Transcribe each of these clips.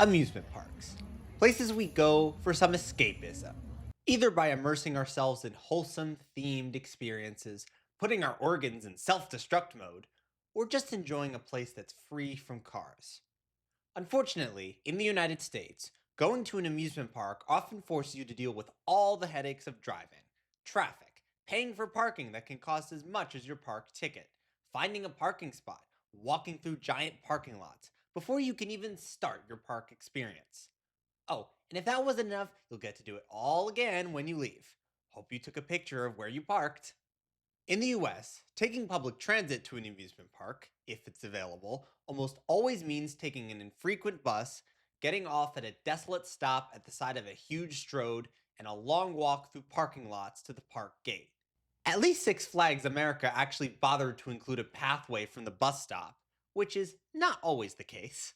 Amusement parks. Places we go for some escapism. Either by immersing ourselves in wholesome, themed experiences, putting our organs in self destruct mode, or just enjoying a place that's free from cars. Unfortunately, in the United States, going to an amusement park often forces you to deal with all the headaches of driving, traffic, paying for parking that can cost as much as your park ticket, finding a parking spot, walking through giant parking lots before you can even start your park experience. Oh, and if that wasn't enough, you'll get to do it all again when you leave. Hope you took a picture of where you parked. In the US, taking public transit to an amusement park, if it's available, almost always means taking an infrequent bus, getting off at a desolate stop at the side of a huge stroad, and a long walk through parking lots to the park gate. At least Six Flags America actually bothered to include a pathway from the bus stop, which is not always the case.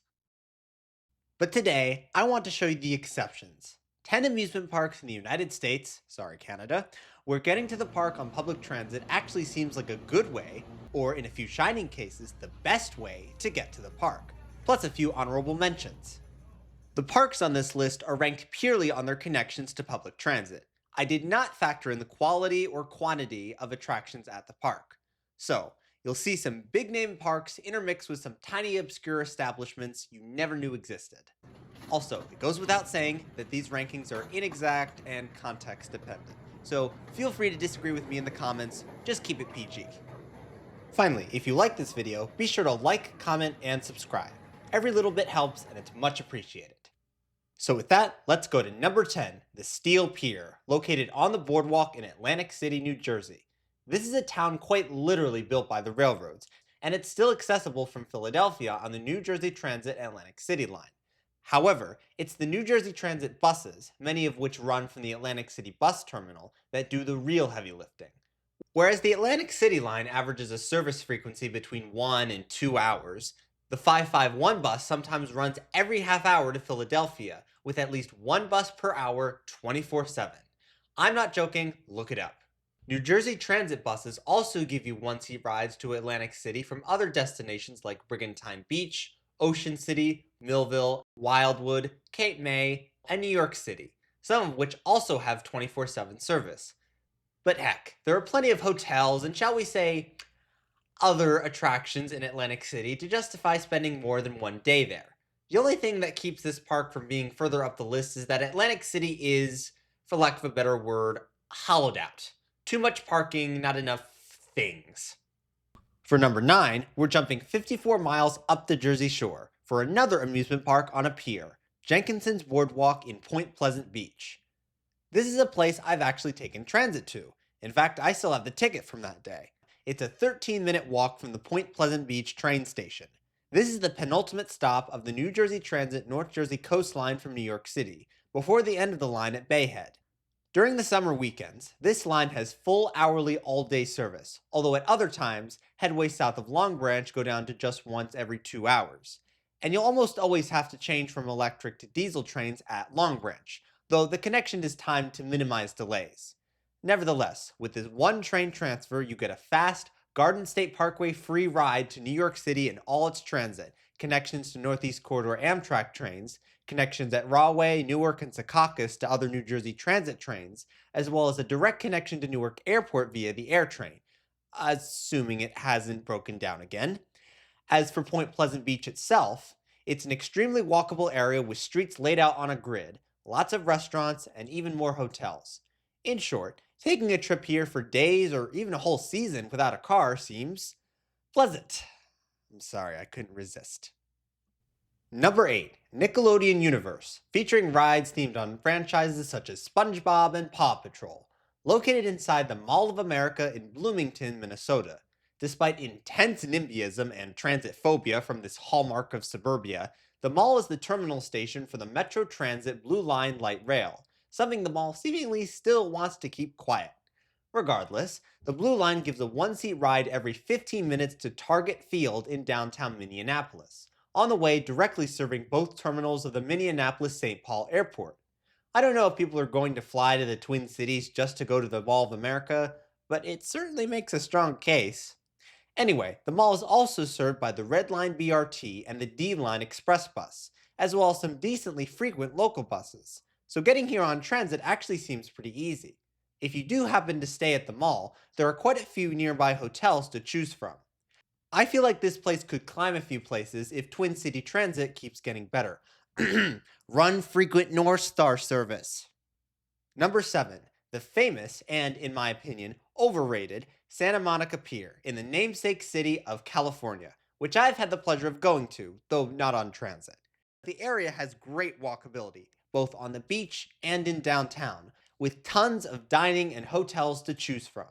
But today, I want to show you the exceptions. 10 amusement parks in the United States, sorry Canada, where getting to the park on public transit actually seems like a good way, or in a few shining cases, the best way to get to the park, plus a few honorable mentions. The parks on this list are ranked purely on their connections to public transit. I did not factor in the quality or quantity of attractions at the park. So, you'll see some big name parks intermixed with some tiny obscure establishments you never knew existed. Also, it goes without saying that these rankings are inexact and context dependent. So, feel free to disagree with me in the comments, just keep it PG. Finally, if you like this video, be sure to like, comment, and subscribe. Every little bit helps and it's much appreciated. So with that, let's go to number 10, the Steel Pier, located on the boardwalk in Atlantic City, New Jersey. This is a town quite literally built by the railroads, and it's still accessible from Philadelphia on the New Jersey Transit Atlantic City line. However, it's the New Jersey Transit buses, many of which run from the Atlantic City bus terminal, that do the real heavy lifting. Whereas the Atlantic City line averages a service frequency between 1 and 2 hours, the 551 bus sometimes runs every half hour to Philadelphia, with at least one bus per hour 24/7. I'm not joking, look it up. New Jersey Transit buses also give you one-seat rides to Atlantic City from other destinations like Brigantine Beach, Ocean City, Millville, Wildwood, Cape May, and New York City, some of which also have 24/7 service. But heck, there are plenty of hotels and, shall we say, other attractions in Atlantic City to justify spending more than one day there. The only thing that keeps this park from being further up the list is that Atlantic City is, for lack of a better word, hollowed out. Too much parking, not enough things. For number 9, we're jumping 54 miles up the Jersey Shore for another amusement park on a pier, Jenkinson's Boardwalk in Point Pleasant Beach. This is a place I've actually taken transit to. In fact, I still have the ticket from that day. It's a 13-minute walk from the Point Pleasant Beach train station. This is the penultimate stop of the New Jersey Transit North Jersey coastline from New York City, before the end of the line at Bayhead. During the summer weekends, this line has full hourly all-day service, although at other times, headways south of Long Branch go down to just once every 2 hours. And you'll almost always have to change from electric to diesel trains at Long Branch, though the connection is timed to minimize delays. Nevertheless, with this one train transfer, you get a fast, Garden State Parkway free ride to New York City and all its transit, connections to Northeast Corridor Amtrak trains, connections at Rahway, Newark, and Secaucus to other New Jersey Transit trains, as well as a direct connection to Newark Airport via the air train, assuming it hasn't broken down again. As for Point Pleasant Beach itself, it's an extremely walkable area with streets laid out on a grid, lots of restaurants, and even more hotels. In short, taking a trip here for days or even a whole season without a car seems pleasant. I'm sorry, I couldn't resist. Number 8, Nickelodeon Universe, featuring rides themed on franchises such as SpongeBob and Paw Patrol, located inside the Mall of America in Bloomington, Minnesota. Despite intense NIMBYism and transit phobia from this hallmark of suburbia, the mall is the terminal station for the Metro Transit Blue Line Light Rail, something the mall seemingly still wants to keep quiet. Regardless, the Blue Line gives a one-seat ride every 15 minutes to Target Field in downtown Minneapolis, on the way directly serving both terminals of the Minneapolis-St. Paul Airport. I don't know if people are going to fly to the Twin Cities just to go to the Mall of America, but it certainly makes a strong case. Anyway, the mall is also served by the Red Line BRT and the D Line Express Bus, as well as some decently frequent local buses. So getting here on transit actually seems pretty easy. If you do happen to stay at the mall, there are quite a few nearby hotels to choose from. I feel like this place could climb a few places if Twin City Transit keeps getting better. Run frequent North Star service. Number 7, the famous and, in my opinion, overrated Santa Monica Pier in the namesake city of California, which I've had the pleasure of going to, though not on transit. The area has great walkability, both on the beach and in downtown, with tons of dining and hotels to choose from.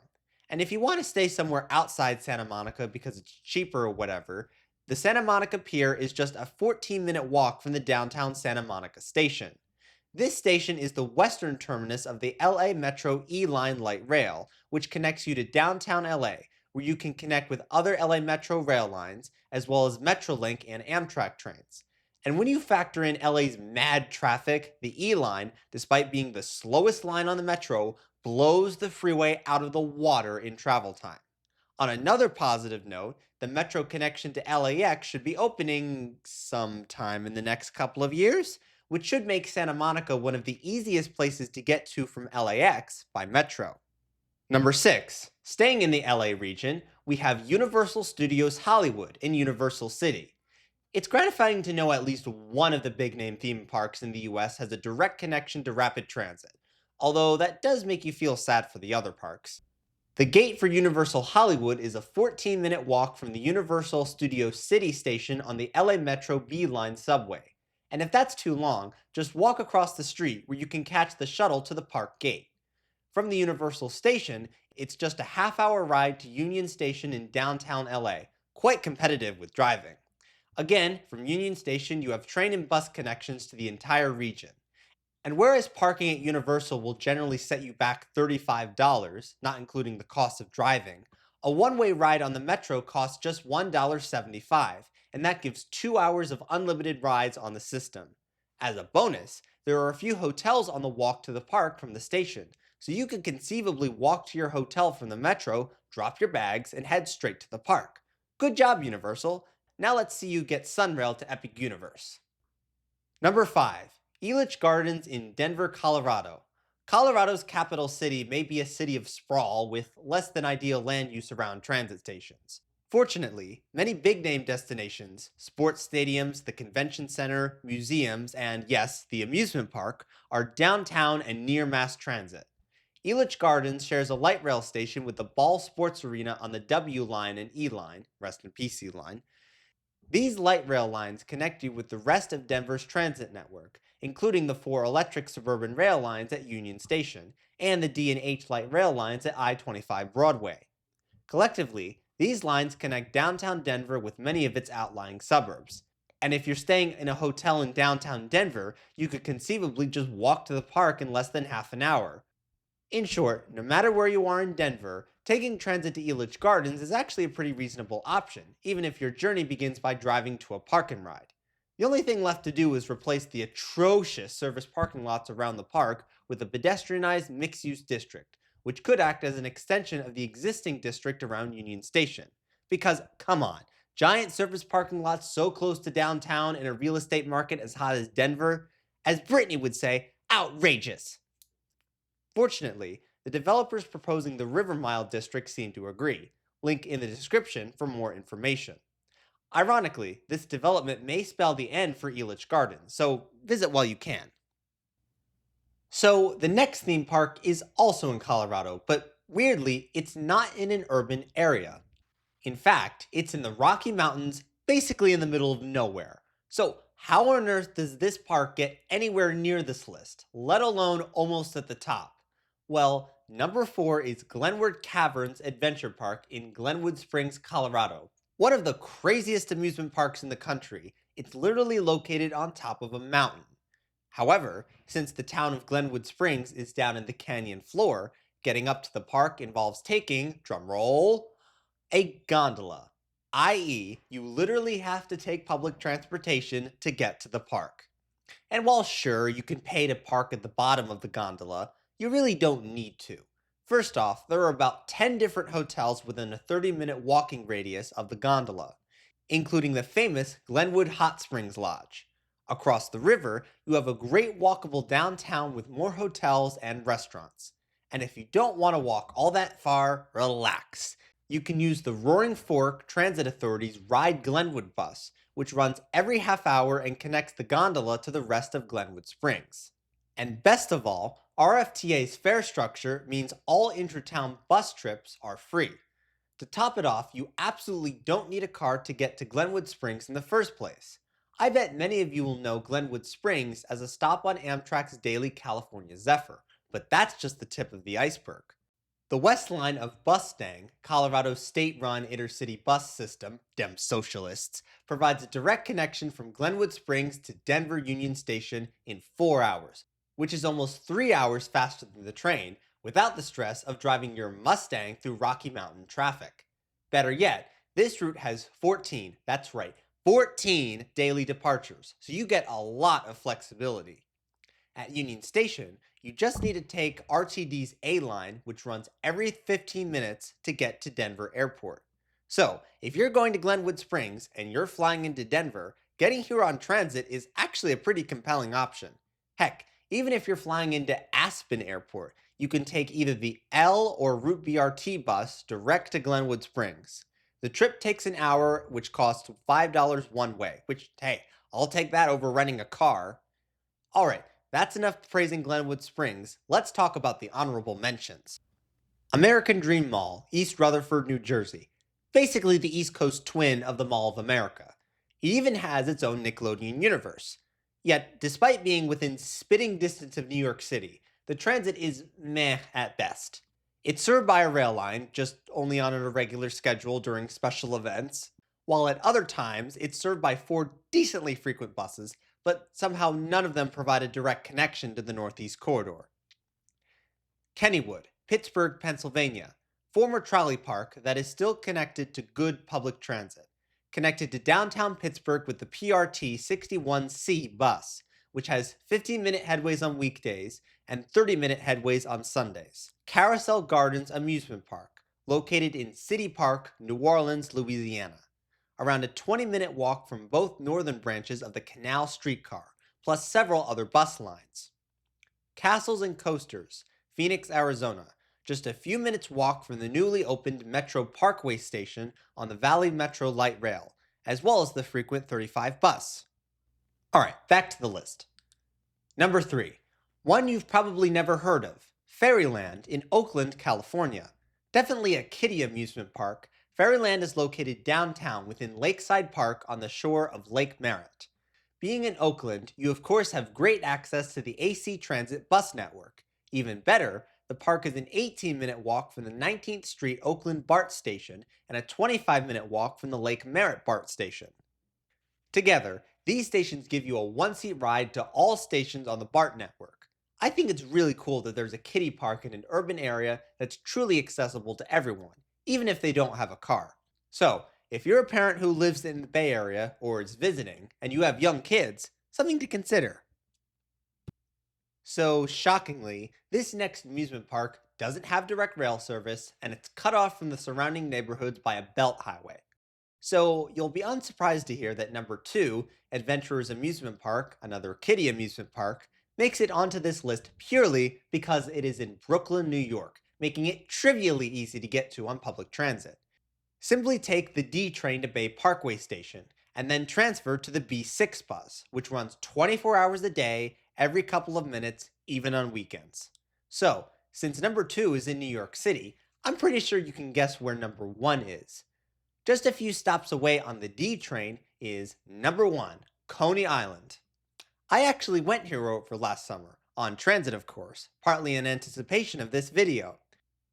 And if you want to stay somewhere outside Santa Monica because it's cheaper or whatever, the Santa Monica Pier is just a 14-minute walk from the downtown Santa Monica station. This station is the western terminus of the LA Metro E Line light rail, which connects you to downtown LA, where you can connect with other LA Metro rail lines, as well as Metrolink and Amtrak trains. And when you factor in LA's mad traffic, the E Line, despite being the slowest line on the Metro, blows the freeway out of the water in travel time. On another positive note, the Metro connection to LAX should be opening sometime in the next couple of years, which should make Santa Monica one of the easiest places to get to from LAX by Metro. Number 6, staying in the LA region, we have Universal Studios Hollywood in Universal City. It's gratifying to know at least one of the big name theme parks in the US has a direct connection to rapid transit, although that does make you feel sad for the other parks. The gate for Universal Hollywood is a 14-minute walk from the Universal Studios City station on the LA Metro B Line subway. And if that's too long, just walk across the street where you can catch the shuttle to the park gate. From the Universal Station, it's just a half-hour ride to Union Station in downtown LA, quite competitive with driving. Again, from Union Station, you have train and bus connections to the entire region. And whereas parking at Universal will generally set you back $35, not including the cost of driving, a one-way ride on the Metro costs just $1.75, and that gives 2 hours of unlimited rides on the system. As a bonus, there are a few hotels on the walk to the park from the station, so you could conceivably walk to your hotel from the Metro, drop your bags, and head straight to the park. Good job, Universal. Now let's see you get Sunrail to Epic Universe. Number 5, Elitch Gardens in Denver, Colorado. Colorado's capital city may be a city of sprawl with less than ideal land use around transit stations. Fortunately, many big name destinations, sports stadiums, the convention center, museums, and yes, the amusement park, are downtown and near mass transit. Elitch Gardens shares a light rail station with the Ball Sports Arena on the W line and E line, rest in peace E line. These light rail lines connect you with the rest of Denver's transit network, including the 4 electric suburban rail lines at Union Station and the D&H light rail lines at I-25 Broadway. Collectively, these lines connect downtown Denver with many of its outlying suburbs. And if you're staying in a hotel in downtown Denver, you could conceivably just walk to the park in less than half an hour. In short, no matter where you are in Denver, taking transit to Elitch Gardens is actually a pretty reasonable option, even if your journey begins by driving to a park and ride. The only thing left to do is replace the atrocious service parking lots around the park with a pedestrianized mixed-use district, which could act as an extension of the existing district around Union Station. Because, come on, giant surface parking lots so close to downtown in a real estate market as hot as Denver? As Brittany would say, outrageous! Fortunately, the developers proposing the River Mile district seem to agree. Link in the description for more information. Ironically, this development may spell the end for Elitch Gardens, so visit while you can. So, the next theme park is also in Colorado, but weirdly, it's not in an urban area. In fact, it's in the Rocky Mountains, basically in the middle of nowhere. So, how on earth does this park get anywhere near this list, let alone almost at the top? Well, number 4 is Glenwood Caverns Adventure Park in Glenwood Springs, Colorado. One of the craziest amusement parks in the country, it's literally located on top of a mountain. However, since the town of Glenwood Springs is down in the canyon floor, getting up to the park involves taking, drumroll, a gondola, i.e., you literally have to take public transportation to get to the park. And while sure, you can pay to park at the bottom of the gondola, you really don't need to. First off, there are about 10 different hotels within a 30-minute walking radius of the gondola, including the famous Glenwood Hot Springs Lodge. Across the river, you have a great walkable downtown with more hotels and restaurants. And if you don't want to walk all that far, relax. You can use the Roaring Fork Transit Authority's Ride Glenwood bus, which runs every half hour and connects the gondola to the rest of Glenwood Springs. And best of all, RFTA's fare structure means all intra-town bus trips are free. To top it off, you absolutely don't need a car to get to Glenwood Springs in the first place. I bet many of you will know Glenwood Springs as a stop on Amtrak's daily California Zephyr, but that's just the tip of the iceberg. The West Line of Bustang, Colorado's state-run intercity bus system, Dem Socialists, provides a direct connection from Glenwood Springs to Denver Union Station in 4 hours, which is almost 3 hours faster than the train, without the stress of driving your Mustang through Rocky Mountain traffic. Better yet, this route has 14, that's right, 14 daily departures, so you get a lot of flexibility. At Union Station, you just need to take RTD's A line, which runs every 15 minutes to get to Denver Airport. So, if you're going to Glenwood Springs and you're flying into Denver, getting here on transit is actually a pretty compelling option. Heck, even if you're flying into Aspen Airport, you can take either the L or Route BRT bus direct to Glenwood Springs. The trip takes an hour, which costs $5 one way, which, hey, I'll take that over renting a car. Alright, that's enough praising Glenwood Springs. Let's talk about the honorable mentions. American Dream Mall, East Rutherford, New Jersey. Basically the East Coast twin of the Mall of America. It even has its own Nickelodeon universe. Yet, despite being within spitting distance of New York City, the transit is meh at best. It's served by a rail line, just only on a regular schedule during special events, while at other times it's served by 4 decently frequent buses, but somehow none of them provide a direct connection to the Northeast Corridor. Kennywood, Pittsburgh, Pennsylvania. Former trolley park that is still connected to good public transit. Connected to downtown Pittsburgh with the PRT 61C bus, which has 15-minute headways on weekdays and 30-minute headways on Sundays. Carousel Gardens Amusement Park, located in City Park, New Orleans, Louisiana. Around a 20-minute walk from both northern branches of the Canal Streetcar, plus several other bus lines. Castles and Coasters, Phoenix, Arizona. Just a few minutes walk from the newly opened Metro Parkway station on the Valley Metro Light Rail, as well as the frequent 35 bus. Alright, back to the list. Number 3. One you've probably never heard of, Fairyland in Oakland, California. Definitely a kiddie amusement park, Fairyland is located downtown within Lakeside Park on the shore of Lake Merritt. Being in Oakland, you of course have great access to the AC Transit bus network. Even better, the park is an 18-minute walk from the 19th Street Oakland BART station and a 25-minute walk from the Lake Merritt BART station. Together, these stations give you a one-seat ride to all stations on the BART network. I think it's really cool that there's a kiddie park in an urban area that's truly accessible to everyone, even if they don't have a car. So, if you're a parent who lives in the Bay Area or is visiting, and you have young kids, something to consider. So, shockingly, this next amusement park doesn't have direct rail service, and it's cut off from the surrounding neighborhoods by a belt highway. So, you'll be unsurprised to hear that number 2, Adventurers Amusement Park, another kiddie amusement park, makes it onto this list purely because it is in Brooklyn, New York, making it trivially easy to get to on public transit. Simply take the D train to Bay Parkway Station, and then transfer to the B6 bus, which runs 24 hours a day, every couple of minutes, even on weekends. So, since number 2 is in New York City, I'm pretty sure you can guess where number 1 is. Just a few stops away on the D train is number 1, Coney Island. I actually went here over last summer, on transit of course, partly in anticipation of this video.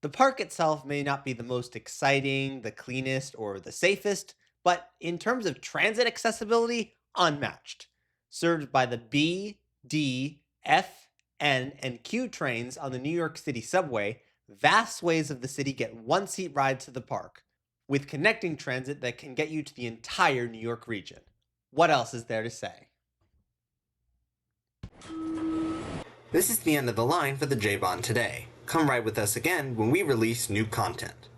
The park itself may not be the most exciting, the cleanest, or the safest, but in terms of transit accessibility, unmatched. Served by the B, D, F, N, and Q trains on the New York City subway, vast swathes of the city get one-seat rides to the park, with connecting transit that can get you to the entire New York region. What else is there to say? This is the end of the line for the J-Bahn today. Come ride with us again when we release new content.